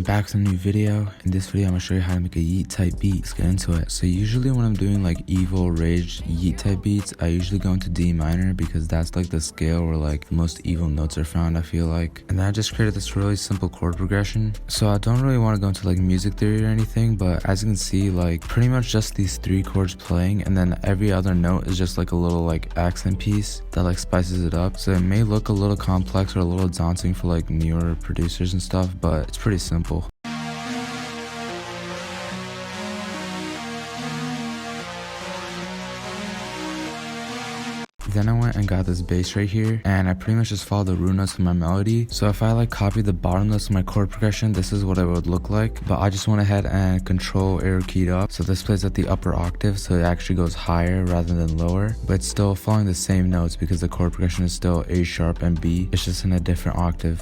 back with a new video. In this video I'm gonna show you how to make a Yeat type beat. Let's get into it. So usually when I'm doing like evil rage Yeat type beats, I usually go into D minor because that's like the scale where like the most evil notes are found, I feel like. And then I just created this really simple chord progression. So I don't really want to go into like music theory or anything, but as you can see, like pretty much just these 3 chords playing, and then every other note is just like a little like accent piece that like spices it up. So it may look a little complex or a little daunting for like newer producers and stuff, but it's pretty simple. Then I went and got this bass right here, and I pretty much just followed the root notes of my melody. So if I like copy the bottom notes of my chord progression, this is what it would look like. But I just went ahead and control arrow keyed up, so this plays at the upper octave, so it actually goes higher rather than lower. But it's still following the same notes because the chord progression is still A sharp and B. It's just in a different octave.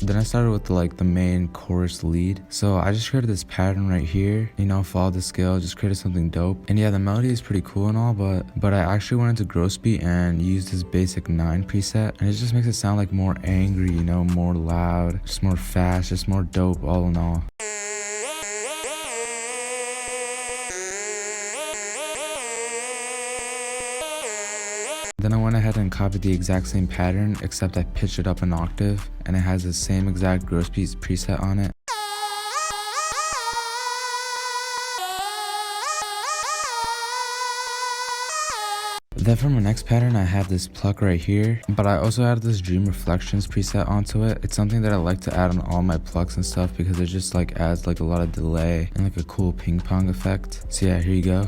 Then I started with the main chorus lead. So I just created this pattern right here, you know, followed the scale, just created something dope. And yeah, the melody is pretty cool and all, but I actually went into gross beat and used this basic 9 preset, and it just makes it sound like more angry, you know, more loud, just more fast, just more dope all in all. Then I went ahead and copied the exact same pattern, except I pitched it up an octave, and it has the same exact gross beat preset on it. Then for my next pattern, I have this pluck right here, but I also added this dream reflections preset onto it. It's something that I like to add on all my plucks and stuff because it just like adds like a lot of delay and like a cool ping pong effect. So yeah, here you go.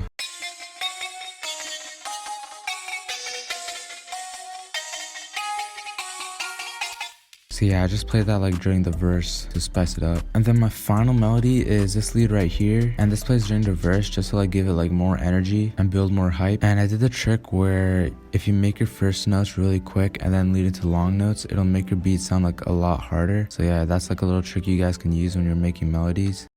So yeah, I just played that like during the verse to spice it up. And then my final melody is this lead right here, and this plays during the verse just to like give it like more energy and build more hype. And I did the trick where if you make your first notes really quick and then lead into long notes, it'll make your beat sound like a lot harder. So yeah, that's like a little trick you guys can use when you're making melodies.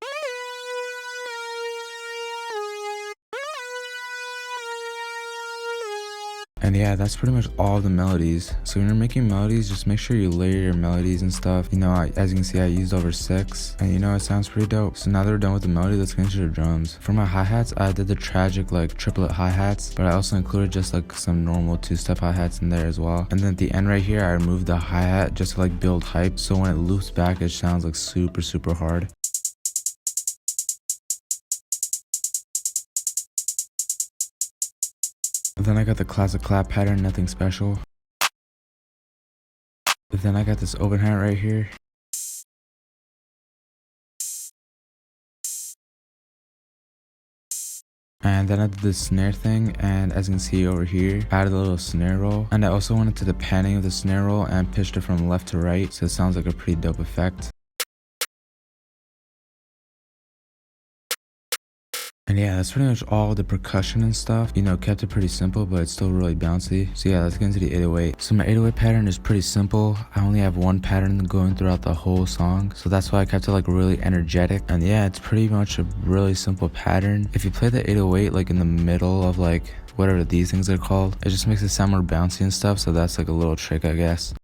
And yeah, that's pretty much all the melodies. So when you're making melodies, just make sure you layer your melodies and stuff. You know, as you can see, I used over 6, and you know, it sounds pretty dope. So now that we're done with the melody, let's get into the drums. For my hi-hats, I did the tragic like triplet hi-hats, but I also included just like some normal 2-step hi-hats in there as well. And then at the end right here, I removed the hi-hat just to like build hype, so when it loops back, it sounds like super hard. Then I got the classic clap pattern, nothing special. Then I got this open hat right here. And then I did this snare thing, and as you can see over here, I added a little snare roll. And I also went into the panning of the snare roll and pitched it from left to right, so it sounds like a pretty dope effect. And yeah, that's pretty much all the percussion and stuff. You know, kept it pretty simple, but it's still really bouncy. So yeah, let's get into the 808. So my 808 pattern is pretty simple. I only have one pattern going throughout the whole song, so that's why I kept it like really energetic. And yeah, it's pretty much a really simple pattern. If you play the 808 like in the middle of like whatever these things are called, it just makes it sound more bouncy and stuff. So that's like a little trick, I guess.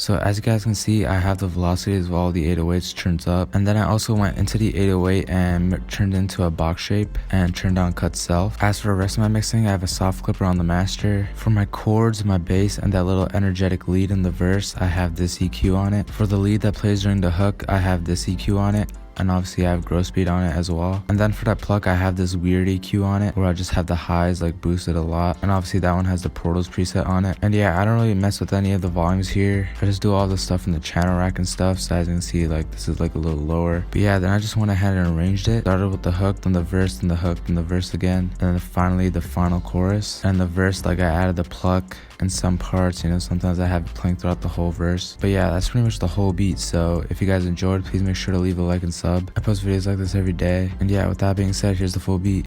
So as you guys can see, I have the velocities of all the 808s turned up, and then I also went into the 808 and turned into a box shape and turned on cut self. As for the rest of my mixing, I have a soft clipper on the master. For my chords, my bass, and that little energetic lead in the verse, I have this EQ on it. For the lead that plays during the hook, I have this EQ on it. And obviously I have gross beat on it as well. And then for that pluck, I have this weird EQ on it where I just have the highs like boosted a lot, and obviously that one has the portals preset on it. And yeah, I don't really mess with any of the volumes here. I just do all the stuff in the channel rack and stuff, so as you can see, like this is like a little lower. But yeah, then I just went ahead and arranged it. Started with the hook, then the verse, then the hook, then the verse again, and then finally the final chorus. And the verse, like I added the pluck in some parts, you know, sometimes I have it playing throughout the whole verse. But yeah, that's pretty much the whole beat. So if you guys enjoyed, please make sure to leave a like and sub. I post videos like this every day. And yeah, with that being said, here's the full beat.